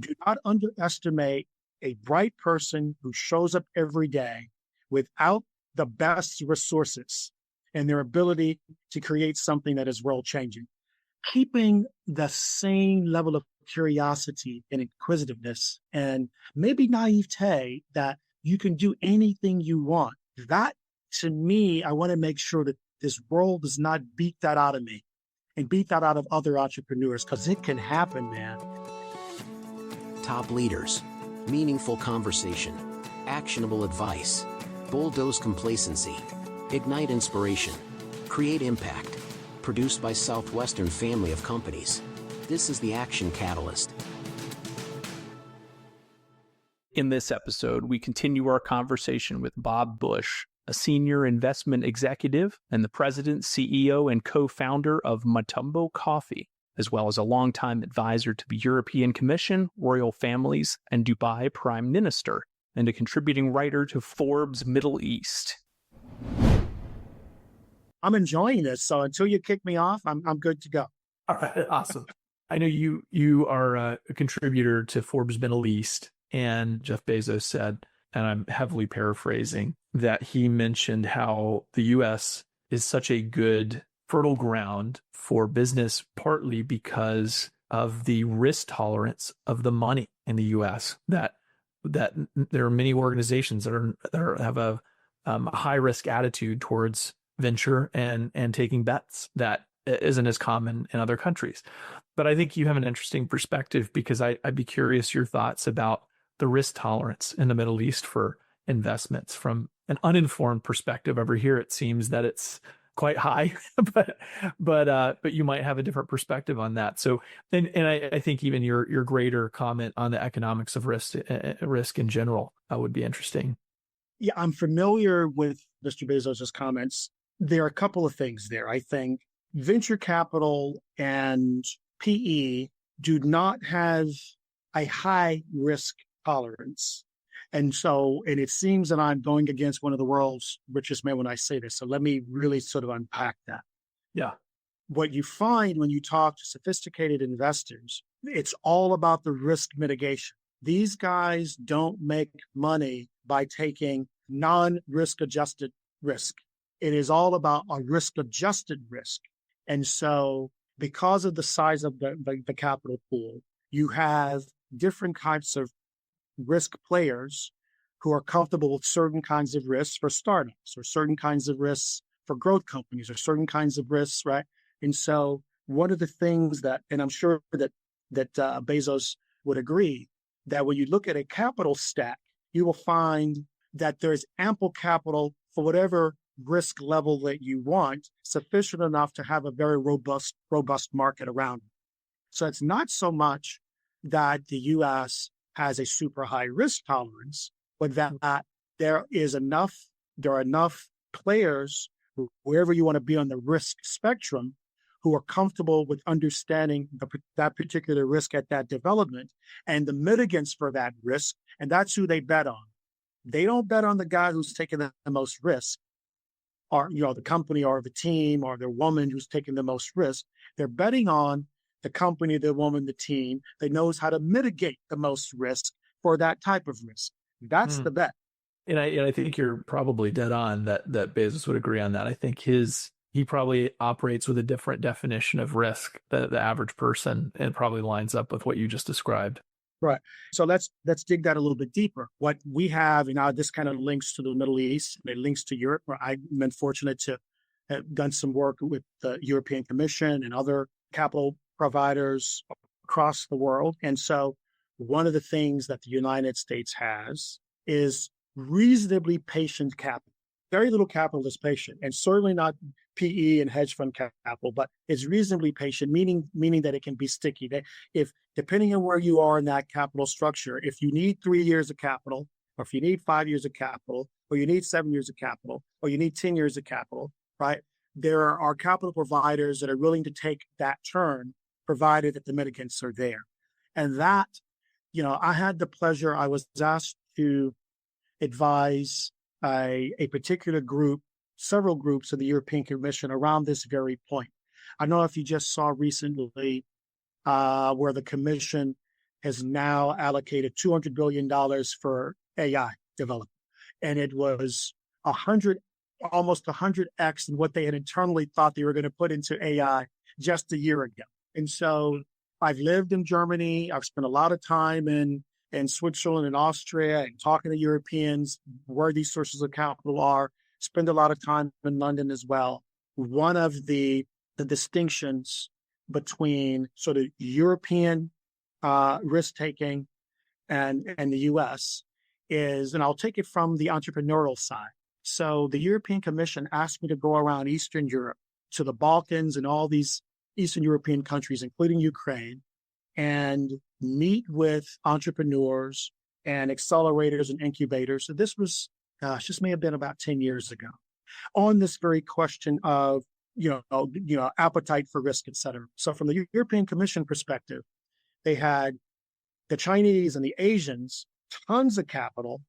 Do not underestimate a bright person who shows up every day without the best resources and their ability to create something that is world changing. Keeping the same level of curiosity and inquisitiveness and maybe naivete that you can do anything you want. That, to me, I want to make sure that this world does not beat that out of me and beat that out of other entrepreneurs, because it can happen, man. Top leaders, meaningful conversation, actionable advice, bulldoze complacency, ignite inspiration, create impact. Produced by Southwestern family of companies. This is the Action Catalyst. In this episode, we continue our conversation with Bob Bush, a senior investment executive and the president, CEO, and co-founder of Mutombo Coffee, as well as a longtime advisor to the European Commission, royal families, and Dubai Prime Minister, and a contributing writer to Forbes Middle East. I'm enjoying this, so until you kick me off, I'm good to go. All right, awesome. I know you are a contributor to Forbes Middle East, and Jeff Bezos said, and I'm heavily paraphrasing, that he mentioned how the U.S. is such a good fertile ground for business, partly because of the risk tolerance of the money in the U.S. That there are many organizations that have a high risk attitude towards venture and taking bets that isn't as common in other countries. But I think you have an interesting perspective, because I'd be curious your thoughts about the risk tolerance in the Middle East for investments. From an uninformed perspective over here, it seems that it's quite high, but you might have a different perspective on that. So, and I think even your greater comment on the economics of risk in general would be interesting. Yeah, I'm familiar with Mr. Bezos' comments. There are a couple of things there. I think venture capital and PE do not have a high risk tolerance. And it seems that I'm going against one of the world's richest men when I say this. So let me really sort of unpack that. Yeah. What you find when you talk to sophisticated investors, it's all about the risk mitigation. These guys don't make money by taking non-risk adjusted risk. It is all about a risk-adjusted risk. And so because of the size of the capital pool, you have different types of risk players who are comfortable with certain kinds of risks for startups, or certain kinds of risks for growth companies, or certain kinds of risks, right? And so one of the things that, and I'm sure that Bezos would agree, that when you look at a capital stack, you will find that there's ample capital for whatever risk level that you want, sufficient enough to have a very robust market around it. So it's not so much that the U.S. has a super high risk tolerance, but that there are enough players, wherever you want to be on the risk spectrum, who are comfortable with understanding that particular risk at that development and the mitigants for that risk. And that's who they bet on. They don't bet on the guy who's taking the most risk, or, the company or the team or the woman who's taking the most risk. They're betting on the company, the woman, the team that knows how to mitigate the most risk for that type of risk. That's the bet. And I think you're probably dead on that Bezos would agree on that. I think he probably operates with a different definition of risk than the average person, and probably lines up with what you just described. Right. So let's dig that a little bit deeper. What we have, this kind of links to the Middle East, it links to Europe, where I've been fortunate to have done some work with the European Commission and other capital providers across the world. And so one of the things that the United States has is reasonably patient capital. Very little capital is patient, and certainly not PE and hedge fund capital, but it's reasonably patient, meaning that it can be sticky. That if, depending on where you are in that capital structure, if you need 3 years of capital, or if you need 5 years of capital, or you need 7 years of capital, or you need 10 years of capital, right? There are capital providers that are willing to take that turn, provided that the mitigants are there. And that, I had the pleasure, I was asked to advise a particular group, several groups of the European Commission around this very point. I don't know if you just saw recently where the Commission has now allocated $200 billion for AI development. And it was 100, almost 100x in what they had internally thought they were going to put into AI just a year ago. And so I've lived in Germany. I've spent a lot of time in Switzerland and Austria and talking to Europeans where these sources of capital are, spend a lot of time in London as well. One of the distinctions between sort of European risk-taking and the US is, and I'll take it from the entrepreneurial side. So the European Commission asked me to go around Eastern Europe to the Balkans and all these Eastern European countries, including Ukraine, and meet with entrepreneurs and accelerators and incubators. So this was, this may have been about 10 years ago, on this very question of, appetite for risk, et cetera. So from the European Commission perspective, they had the Chinese and the Asians, tons of capital,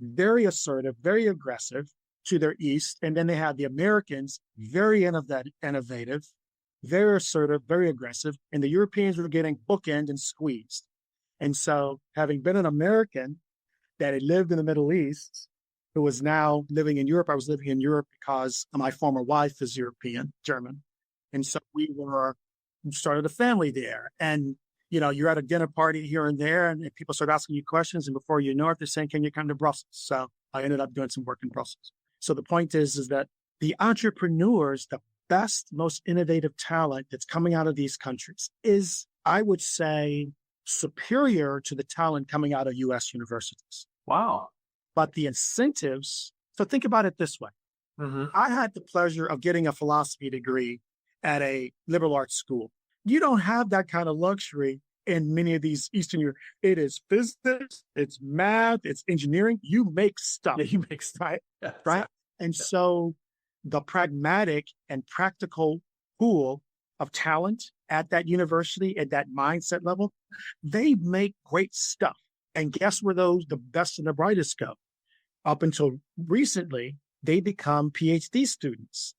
very assertive, very aggressive to their east. And then they had the Americans, very innovative, very assertive, very aggressive. And the Europeans were getting bookended and squeezed. And so having been an American that had lived in the Middle East, who was now living in Europe, I was living in Europe because my former wife is European, German. And so we started a family there. And you're at a dinner party here and there, and people start asking you questions, and before you know it, they're saying, "Can you come to Brussels?" So I ended up doing some work in Brussels. So the point is that the entrepreneurs, the best, most innovative talent that's coming out of these countries is, I would say, superior to the talent coming out of U.S. universities. Wow. But the incentives, so think about it this way. Mm-hmm. I had the pleasure of getting a philosophy degree at a liberal arts school. You don't have that kind of luxury in many of these Eastern Europe. It is physics, it's math, it's engineering. You make stuff. Yeah, you make stuff. Right? Yeah, Right. And so the pragmatic and practical pool of talent at that university, at that mindset level, they make great stuff. And guess where the best and the brightest go? Up until recently, they become PhD students.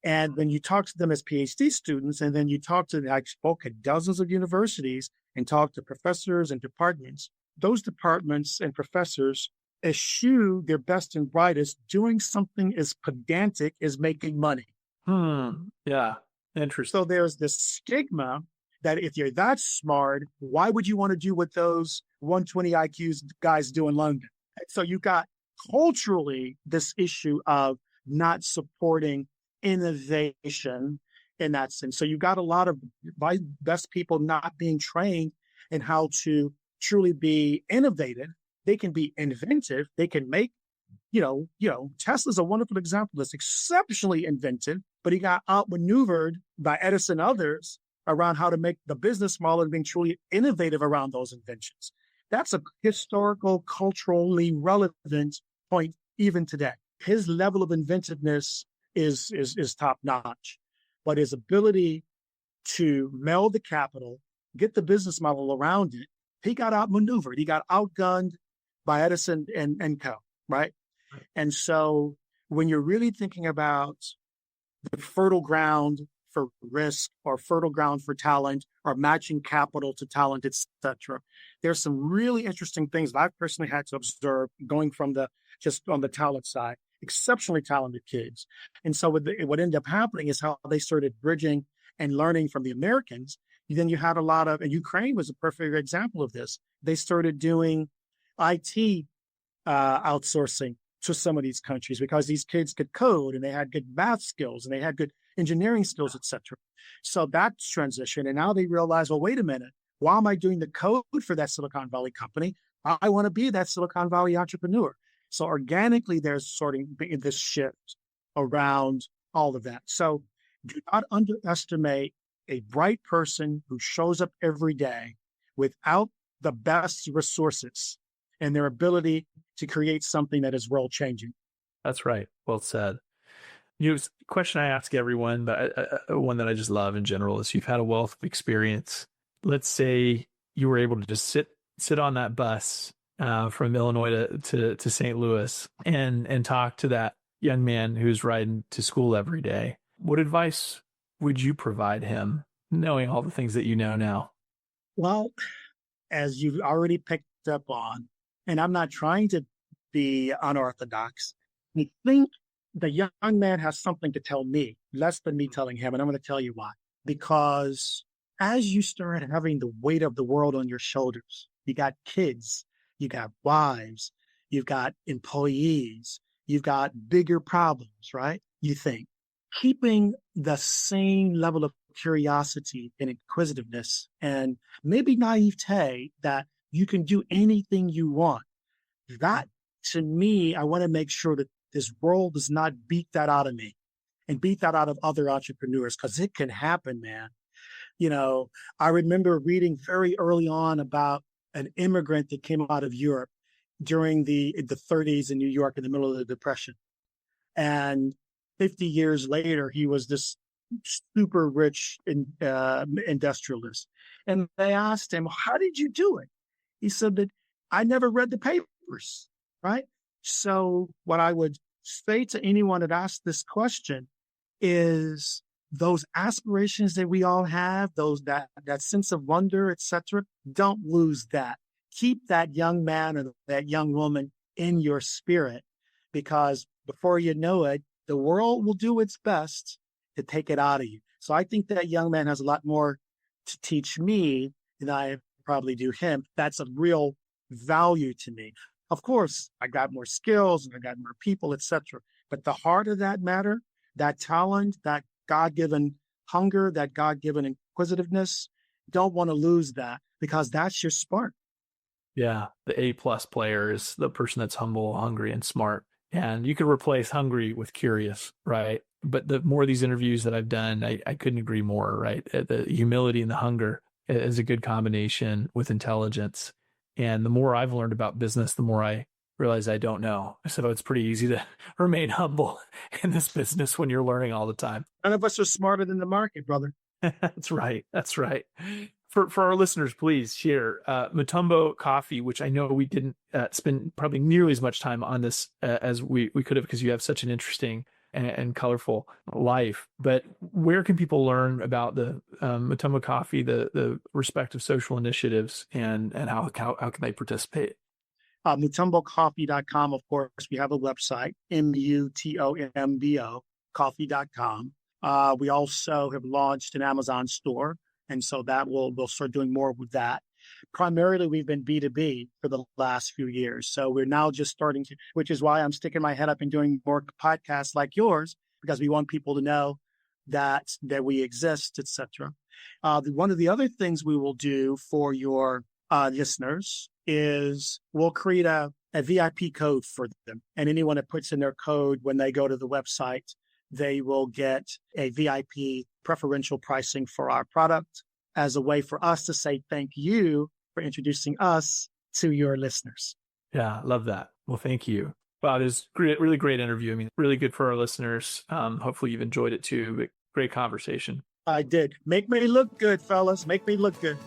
And when you talk to them as PhD students, and then you talk to, I spoke at dozens of universities and talked to professors and departments, those departments and professors eschew their best and brightest doing something as pedantic as making money. Yeah. Interesting. So there's this stigma that if you're that smart, why would you want to do what those 120 IQs guys do in London? So you got culturally this issue of not supporting innovation in that sense. So you got a lot of best people not being trained in how to truly be innovative. They can be inventive. They can make, Tesla's a wonderful example. That's exceptionally inventive, but he got outmaneuvered by Edison and others around how to make the business model and being truly innovative around those inventions. That's a historical, culturally relevant point even today. His level of inventiveness is top notch, but his ability to meld the capital, get the business model around it, he got outmaneuvered. He got outgunned by Edison and co. Right? And so when you're really thinking about the fertile ground for risk or fertile ground for talent or matching capital to talent, et cetera, there's some really interesting things that I've personally had to observe going from just on the talent side, exceptionally talented kids. And so what ended up happening is how they started bridging and learning from the Americans. Then you had a lot of, and Ukraine was a perfect example of this. They started doing IT outsourcing to some of these countries because these kids could code and they had good math skills and they had good engineering skills, et cetera. So that's transition. And now they realize, well, wait a minute, why am I doing the code for that Silicon Valley company? I want to be that Silicon Valley entrepreneur. So organically, there's sort of this shift around all of that. So do not underestimate a bright person who shows up every day without the best resources and their ability to create something that is world changing. That's right. Well said. Question I ask everyone, but one that I just love in general is: you've had a wealth of experience. Let's say you were able to just sit on that bus from Illinois to St. Louis and talk to that young man who's riding to school every day. What advice would you provide him, knowing all the things that you know now? Well, as you've already picked up on, and I'm not trying to be unorthodox, I think the young man has something to tell me, less than me telling him. And I'm going to tell you why. Because as you start having the weight of the world on your shoulders, you got kids, you got wives, you've got employees, you've got bigger problems, right? You think keeping the same level of curiosity and inquisitiveness and maybe naivete that you can do anything you want. That, to me, I want to make sure that this world does not beat that out of me and beat that out of other entrepreneurs, because it can happen, man. You know, I remember reading very early on about an immigrant that came out of Europe during the 30s in New York in the middle of the Depression. And 50 years later, he was this super rich industrialist. And they asked him, how did you do it? He said that I never read the papers, right? So what I would say to anyone that asks this question is those aspirations that we all have, that sense of wonder, etc., don't lose that. Keep that young man or that young woman in your spirit, because before you know it, the world will do its best to take it out of you. So I think that young man has a lot more to teach me than I probably do him. That's a real value to me. Of course, I got more skills and I got more people, etc. But the heart of that matter, that talent, that God-given hunger, that God-given inquisitiveness, don't want to lose that, because that's your spark. Yeah, the A+ player is the person that's humble, hungry, and smart. And you could replace hungry with curious, right? But the more of these interviews that I've done, I couldn't agree more, right? The humility and the hunger is a good combination with intelligence. And the more I've learned about business, the more I realize I don't know. So it's pretty easy to remain humble in this business when you're learning all the time. None of us are smarter than the market, brother. That's right. That's right. For our listeners, please share Mutombo Coffee, which I know we didn't spend probably nearly as much time on this as we could have, because you have such an interesting and colorful life. But where can people learn about the Mutombo Coffee, the respective social initiatives, and how can they participate? MutomboCoffee.com, of course. We have a website, MUTOMBO, coffee.com. We also have launched an Amazon store, and so that we'll start doing more with that. Primarily, we've been B2B for the last few years. So we're now just starting to, which is why I'm sticking my head up and doing more podcasts like yours, because we want people to know that we exist, etc. One of the other things we will do for your listeners is we'll create a VIP code for them. And anyone that puts in their code when they go to the website, they will get a VIP preferential pricing for our product as a way for us to say thank you for introducing us to your listeners. Yeah, love that. Well, thank you. Wow, this great, really great interview. I mean, really good for our listeners. Hopefully you've enjoyed it too. But great conversation. I did. Make me look good, fellas. Make me look good.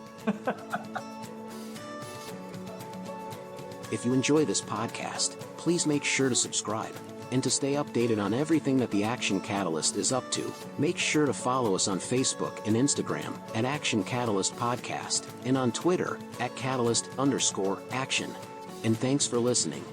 If you enjoy this podcast, please make sure to subscribe. And to stay updated on everything that the Action Catalyst is up to, make sure to follow us on Facebook and Instagram at Action Catalyst Podcast, and on Twitter at Catalyst_Action. And thanks for listening.